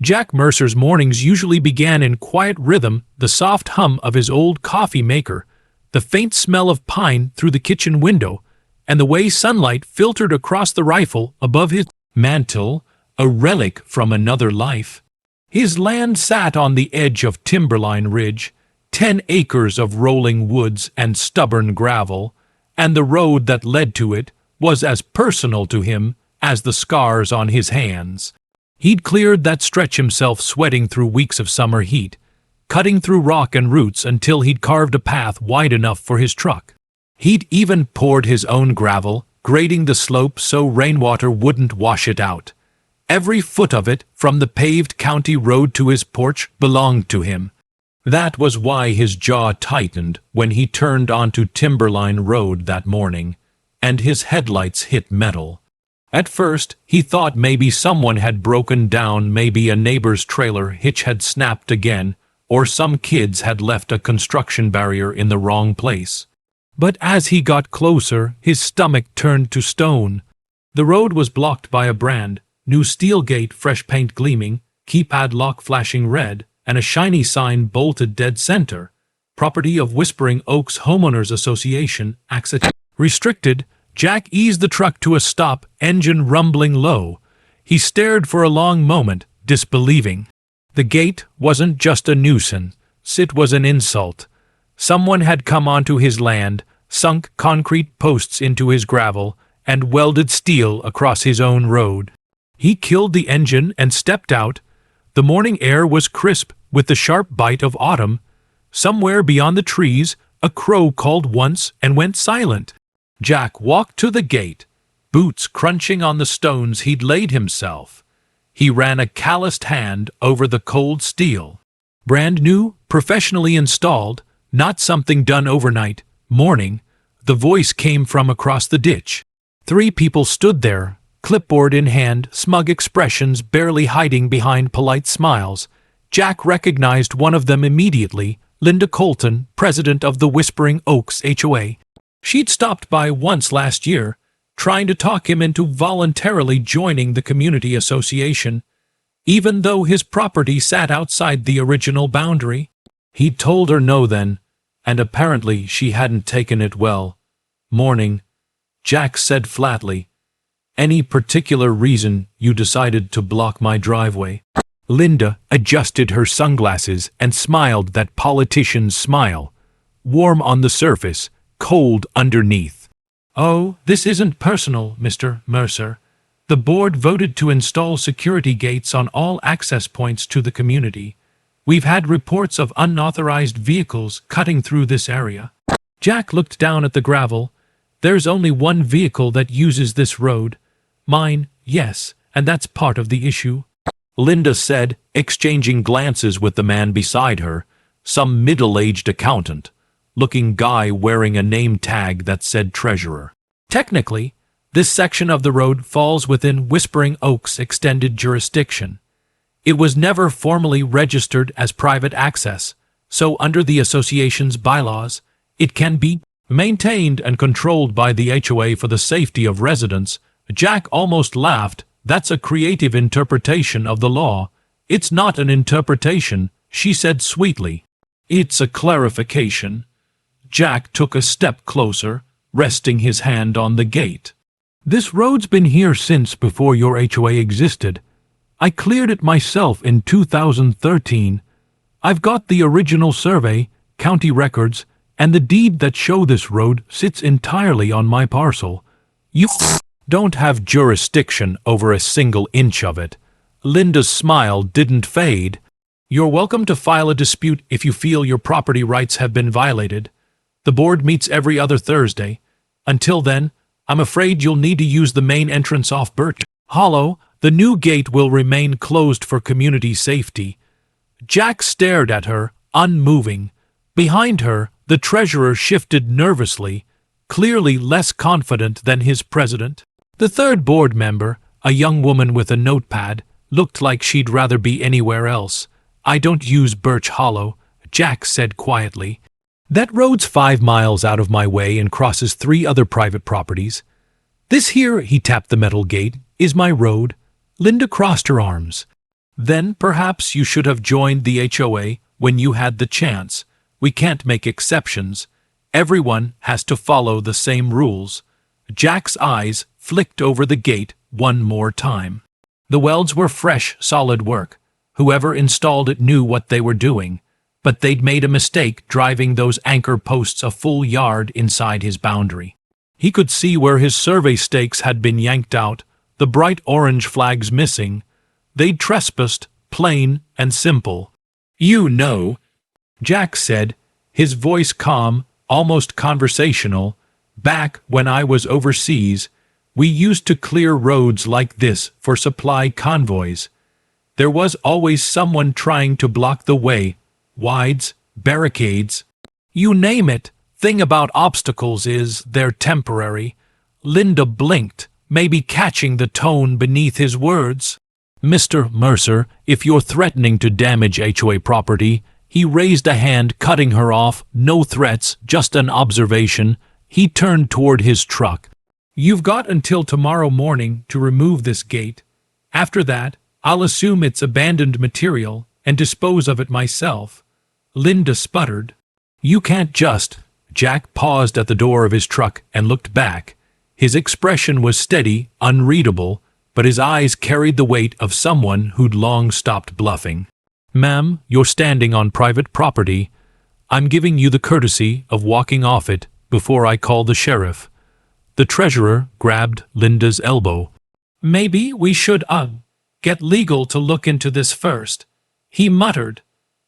Jack Mercer's mornings usually began in quiet rhythm, the soft hum of his old coffee maker, the faint smell of pine through the kitchen window, and the way sunlight filtered across the rifle above his mantel, a relic from another life. His land sat on the edge of Timberline Ridge, 10 acres of rolling woods and stubborn gravel, and the road that led to it was as personal to him as the scars on his hands. He'd cleared that stretch himself, sweating through weeks of summer heat, cutting through rock and roots until he'd carved a path wide enough for his truck. He'd even poured his own gravel, grading the slope so rainwater wouldn't wash it out. Every foot of it, from the paved county road to his porch, belonged to him. That was why his jaw tightened when he turned onto Timberline Road that morning, and his headlights hit metal. At first, he thought maybe someone had broken down, maybe a neighbor's trailer hitch had snapped again, or some kids had left a construction barrier in the wrong place. But as he got closer, his stomach turned to stone. The road was blocked by a brand new steel gate, fresh paint gleaming, keypad lock flashing red, and a shiny sign bolted dead center. Property of Whispering Oaks Homeowners Association, access restricted. Jack eased the truck to a stop, engine rumbling low. He stared for a long moment, disbelieving. The gate wasn't just a nuisance, it was an insult. Someone had come onto his land, sunk concrete posts into his gravel, and welded steel across his own road. He killed the engine and stepped out. The morning air was crisp with the sharp bite of autumn. Somewhere beyond the trees, a crow called once and went silent. Jack walked to the gate, boots crunching on the stones he'd laid himself. He ran a calloused hand over the cold steel. Brand new, professionally installed, not something done overnight. Morning, the voice came from across the ditch. 3 people stood there, clipboard in hand, smug expressions barely hiding behind polite smiles. Jack recognized one of them immediately, Linda Colton, president of the Whispering Oaks HOA. She'd stopped by once last year, trying to talk him into voluntarily joining the community association, even though his property sat outside the original boundary. He'd told her no then, and apparently she hadn't taken it well. Morning, Jack said flatly. Any particular reason you decided to block my driveway? Linda adjusted her sunglasses and smiled that politician's smile, warm on the surface, cold underneath. Oh, this isn't personal, Mr. Mercer. The board voted to install security gates on all access points to the community. We've had reports of unauthorized vehicles cutting through this area. Jack looked down at the gravel. There's only one vehicle that uses this road. Mine, yes, and that's part of the issue. Linda said, exchanging glances with the man beside her, some middle-aged accountant-looking guy wearing a name tag that said treasurer. Technically, this section of the road falls within Whispering Oaks' extended jurisdiction. It was never formally registered as private access, so under the association's bylaws, it can be maintained and controlled by the HOA for the safety of residents. Jack almost laughed. That's a creative interpretation of the law. It's not an interpretation, she said sweetly. It's a clarification. Jack took a step closer, resting his hand on the gate. This road's been here since before your HOA existed. I cleared it myself in 2013. I've got the original survey, county records, and the deed that show this road sits entirely on my parcel. You don't have jurisdiction over a single inch of it. Linda's smile didn't fade. You're welcome to file a dispute if you feel your property rights have been violated. The board meets every other Thursday. Until then, I'm afraid you'll need to use the main entrance off Birch Hollow. The new gate will remain closed for community safety. Jack stared at her, unmoving. Behind her, the treasurer shifted nervously, clearly less confident than his president. The third board member, a young woman with a notepad, looked like she'd rather be anywhere else. I don't use Birch Hollow, Jack said quietly. That road's 5 miles out of my way and crosses 3 other private properties. This here, he tapped the metal gate, is my road. Linda crossed her arms. Then perhaps you should have joined the HOA when you had the chance. We can't make exceptions. Everyone has to follow the same rules. Jack's eyes flicked over the gate one more time. The welds were fresh, solid work. Whoever installed it knew what they were doing, but they'd made a mistake driving those anchor posts a full yard inside his boundary. He could see where his survey stakes had been yanked out, the bright orange flags missing. They'd trespassed, plain and simple. "You know," Jack said, his voice calm, almost conversational. "Back when I was overseas, we used to clear roads like this for supply convoys. There was always someone trying to block the way. Wides, barricades, you name it. Thing about obstacles is they're temporary." Linda blinked, maybe catching the tone beneath his words. "Mr. Mercer, if you're threatening to damage HOA property—" He raised a hand, cutting her off. "No threats, just an observation." He turned toward his truck. "You've got until tomorrow morning to remove this gate. After that, I'll assume it's abandoned material and dispose of it myself." Linda sputtered. "You can't just—" Jack paused at the door of his truck and looked back. His expression was steady, unreadable, but his eyes carried the weight of someone who'd long stopped bluffing. "Ma'am, you're standing on private property. I'm giving you the courtesy of walking off it before I call the sheriff." The treasurer grabbed Linda's elbow. "Maybe we should, get legal to look into this first," he muttered.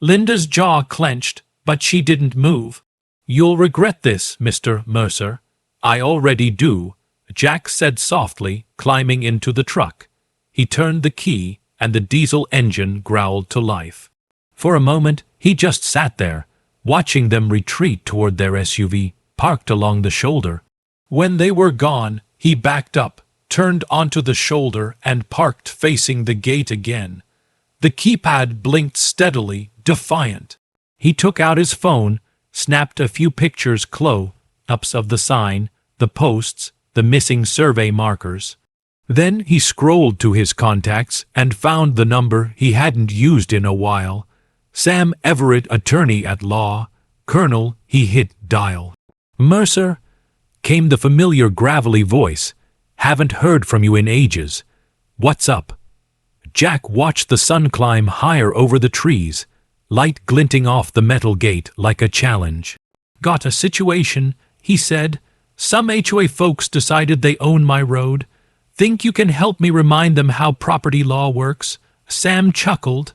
Linda's jaw clenched, but she didn't move. "You'll regret this, Mr. Mercer." "I already do," Jack said softly, climbing into the truck. He turned the key, and the diesel engine growled to life. For a moment, he just sat there, watching them retreat toward their SUV, parked along the shoulder. When they were gone, he backed up, turned onto the shoulder, and parked facing the gate again. The keypad blinked steadily, defiant. He took out his phone, snapped a few pictures close-ups of the sign, the posts, the missing survey markers. Then he scrolled to his contacts and found the number he hadn't used in a while. Sam Everett, attorney at law. "Colonel," he hit dial. "Mercer?" came the familiar gravelly voice. "Haven't heard from you in ages. What's up?" Jack watched the sun climb higher over the trees, light glinting off the metal gate like a challenge. "Got a situation," he said. "Some HOA folks decided they own my road. Think you can help me remind them how property law works?" Sam chuckled.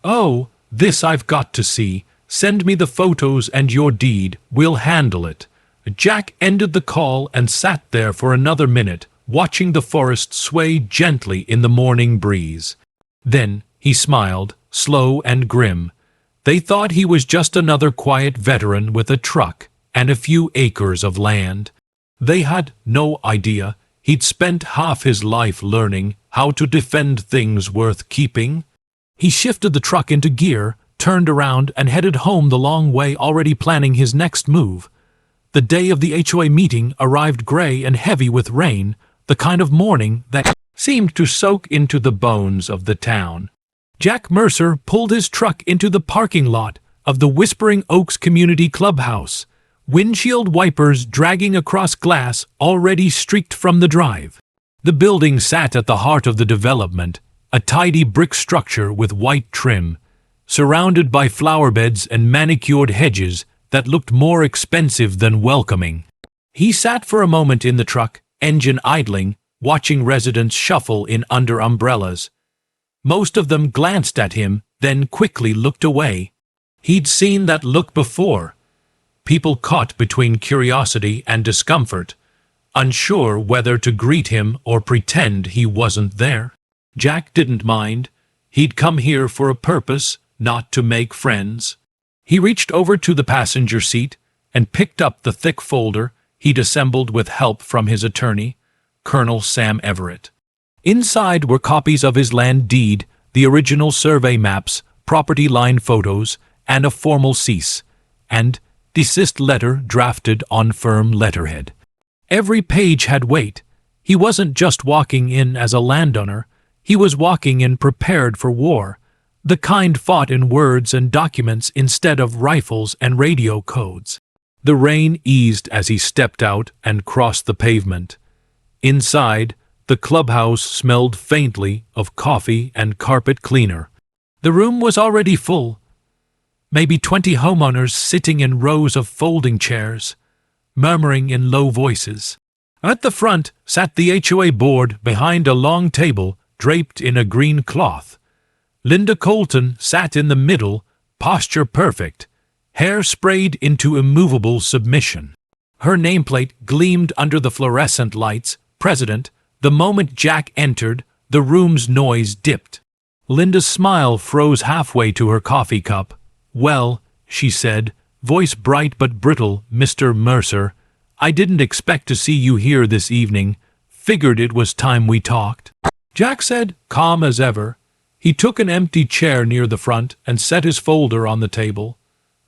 "Oh, this I've got to see. Send me the photos and your deed. We'll handle it." Jack ended the call and sat there for another minute, watching the forest sway gently in the morning breeze. Then he smiled, slow and grim. They thought he was just another quiet veteran with a truck and a few acres of land. They had no idea he'd spent half his life learning how to defend things worth keeping. He shifted the truck into gear, turned around, and headed home the long way, already planning his next move. The day of the HOA meeting arrived gray and heavy with rain, the kind of morning that seemed to soak into the bones of the town. Jack Mercer pulled his truck into the parking lot of the Whispering Oaks Community Clubhouse, windshield wipers dragging across glass already streaked from the drive. The building sat at the heart of the development, a tidy brick structure with white trim, surrounded by flowerbeds and manicured hedges that looked more expensive than welcoming. He sat for a moment in the truck, engine idling, watching residents shuffle in under umbrellas. Most of them glanced at him, then quickly looked away. He'd seen that look before. People caught between curiosity and discomfort, unsure whether to greet him or pretend he wasn't there. Jack didn't mind. He'd come here for a purpose, not to make friends. He reached over to the passenger seat and picked up the thick folder he'd assembled with help from his attorney, Colonel Sam Everett. Inside were copies of his land deed, the original survey maps, property line photos, and a formal cease and desist letter drafted on firm letterhead. Every page had weight. He wasn't just walking in as a landowner. He was walking in prepared for war, the kind fought in words and documents instead of rifles and radio codes. The rain eased as he stepped out and crossed the pavement. Inside, the clubhouse smelled faintly of coffee and carpet cleaner. The room was already full. Maybe 20 homeowners sitting in rows of folding chairs, murmuring in low voices. At the front sat the HOA board behind a long table draped in a green cloth. Linda Colton sat in the middle, posture perfect, hair sprayed into immovable submission. Her nameplate gleamed under the fluorescent lights. President. The moment Jack entered, the room's noise dipped. Linda's smile froze halfway to her coffee cup. "Well," she said, voice bright but brittle, "Mr. Mercer, I didn't expect to see you here this evening. Figured it was time we talked." Jack said, calm as ever. He took an empty chair near the front and set his folder on the table.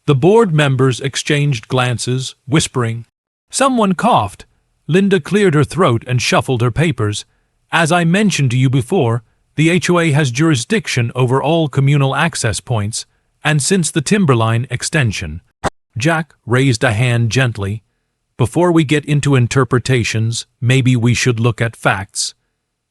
The board members exchanged glances, whispering. Someone coughed. Linda cleared her throat and shuffled her papers. "As I mentioned to you before, the HOA has jurisdiction over all communal access points, and since the Timberline extension." Jack raised a hand gently. "Before we get into interpretations, maybe we should look at facts."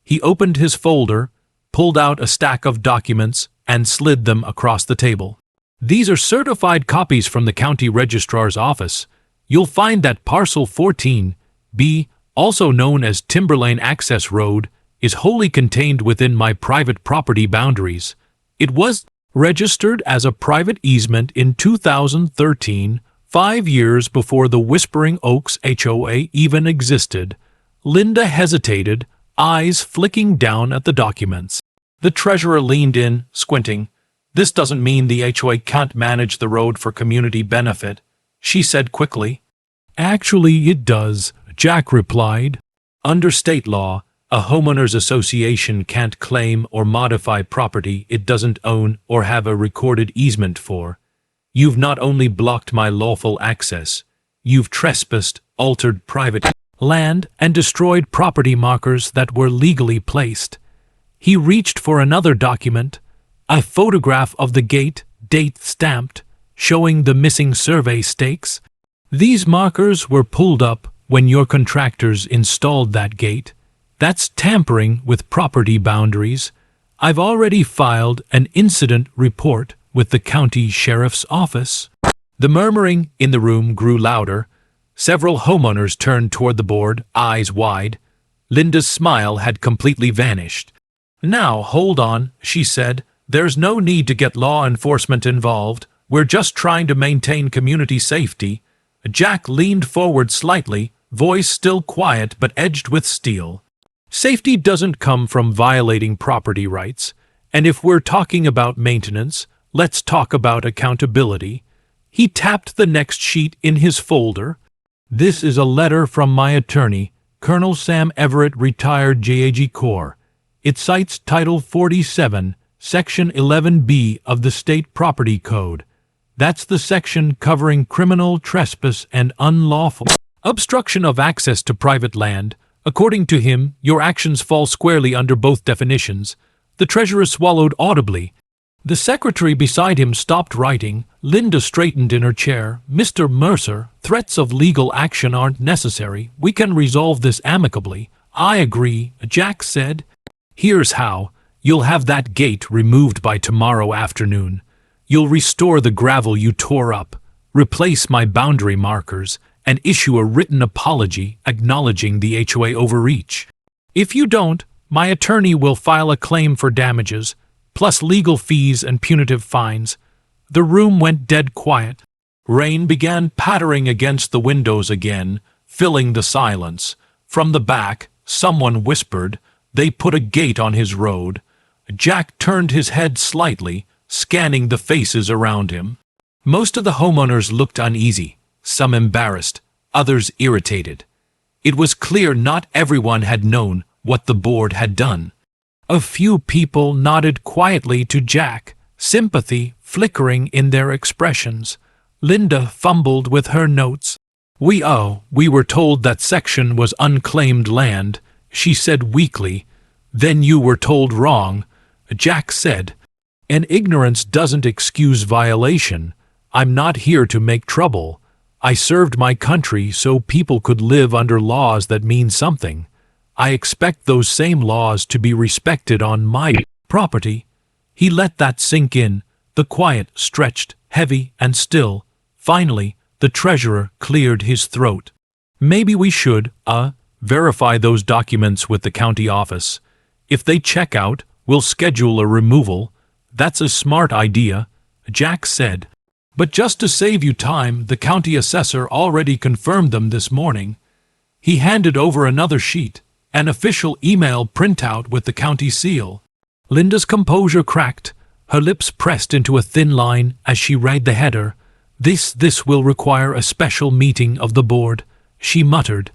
He opened his folder, pulled out a stack of documents, and slid them across the table. "These are certified copies from the county registrar's office. You'll find that parcel 14B, also known as Timberline Access Road, is wholly contained within my private property boundaries. It was registered as a private easement in 2013, 5 years before the Whispering Oaks HOA even existed." Linda hesitated, eyes flicking down at the documents. The treasurer leaned in, squinting. "This doesn't mean the HOA can't manage the road for community benefit," she said quickly. "Actually, it does," Jack replied. "Under state law, a homeowners association can't claim or modify property it doesn't own or have a recorded easement for. You've not only blocked my lawful access, you've trespassed, altered private land, and destroyed property markers that were legally placed." He reached for another document, a photograph of the gate, date stamped, showing the missing survey stakes. "These markers were pulled up when your contractors installed that gate. That's tampering with property boundaries. I've already filed an incident report with the county sheriff's office." The murmuring in the room grew louder. Several homeowners turned toward the board, eyes wide. Linda's smile had completely vanished. "Now, hold on," she said. "There's no need to get law enforcement involved. We're just trying to maintain community safety." Jack leaned forward slightly, voice still quiet but edged with steel. "Safety doesn't come from violating property rights, and if we're talking about maintenance, let's talk about accountability." He tapped the next sheet in his folder. "This is a letter from my attorney, Colonel Sam Everett, retired JAG Corps. It cites Title 47, Section 11B of the State Property Code. That's the section covering criminal trespass and unlawful obstruction of access to private land. According to him, your actions fall squarely under both definitions." The treasurer swallowed audibly. The secretary beside him stopped writing. Linda straightened in her chair. "Mr. Mercer, threats of legal action aren't necessary. We can resolve this amicably." "I agree," Jack said. "Here's how. You'll have that gate removed by tomorrow afternoon. You'll restore the gravel you tore up, replace my boundary markers, and issue a written apology acknowledging the HOA overreach. If you don't, my attorney will file a claim for damages, plus legal fees and punitive fines." The room went dead quiet. Rain began pattering against the windows again, filling the silence. From the back, someone whispered, "They put a gate on his road." Jack turned his head slightly, scanning the faces around him. Most of the homeowners looked uneasy, some embarrassed, others irritated. It was clear not everyone had known what the board had done. A few people nodded quietly to Jack, sympathy flickering in their expressions. Linda fumbled with her notes. We were told that section was unclaimed land," she said weakly. Then you were told wrong, Jack said. And ignorance doesn't excuse violation. I'm not here to make trouble. I served my country so people could live under laws that mean something. I expect those same laws to be respected on my property. He let that sink in. The quiet stretched, heavy and still. Finally, the treasurer cleared his throat. Maybe we should, verify those documents with the county office. If they check out, we'll schedule a removal. That's a smart idea, Jack said. But just to save you time, the county assessor already confirmed them this morning. He handed over another sheet, an official email printout with the county seal. Linda's composure cracked, her lips pressed into a thin line as she read the header. This will require a special meeting of the board, she muttered.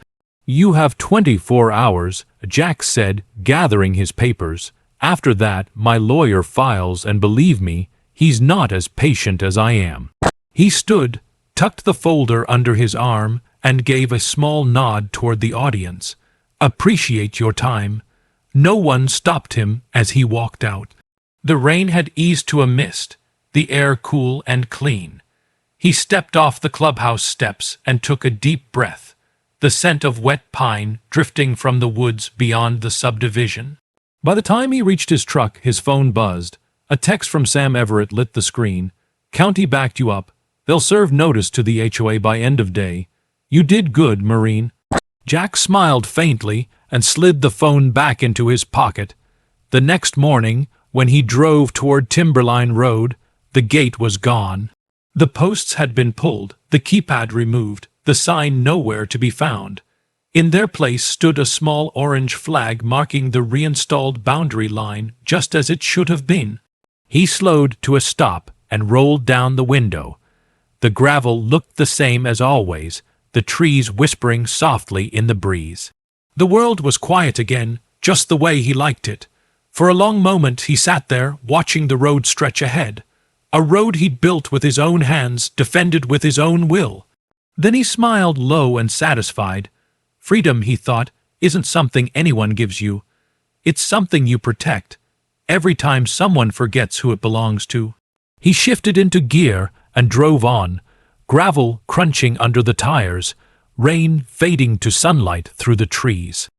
You have 24 hours, Jack said, gathering his papers. After that, my lawyer files, and believe me, he's not as patient as I am. He stood, tucked the folder under his arm, and gave a small nod toward the audience. Appreciate your time. No one stopped him as he walked out. The rain had eased to a mist, the air cool and clean. He stepped off the clubhouse steps and took a deep breath, the scent of wet pine drifting from the woods beyond the subdivision. By the time he reached his truck, his phone buzzed. A text from Sam Everett lit the screen. County backed you up. They'll serve notice to the HOA by end of day. You did good, Marine. Jack smiled faintly and slid the phone back into his pocket. The next morning, when he drove toward Timberline Road, the gate was gone. The posts had been pulled, the keypad removed, the sign nowhere to be found. In their place stood a small orange flag marking the reinstalled boundary line just as it should have been. He slowed to a stop and rolled down the window. The gravel looked the same as always, the trees whispering softly in the breeze. The world was quiet again, just the way he liked it. For a long moment he sat there, watching the road stretch ahead. A road he'd built with his own hands, defended with his own will. Then he smiled low and satisfied. Freedom, he thought, isn't something anyone gives you. It's something you protect, every time someone forgets who it belongs to. He shifted into gear and drove on, gravel crunching under the tires, rain fading to sunlight through the trees.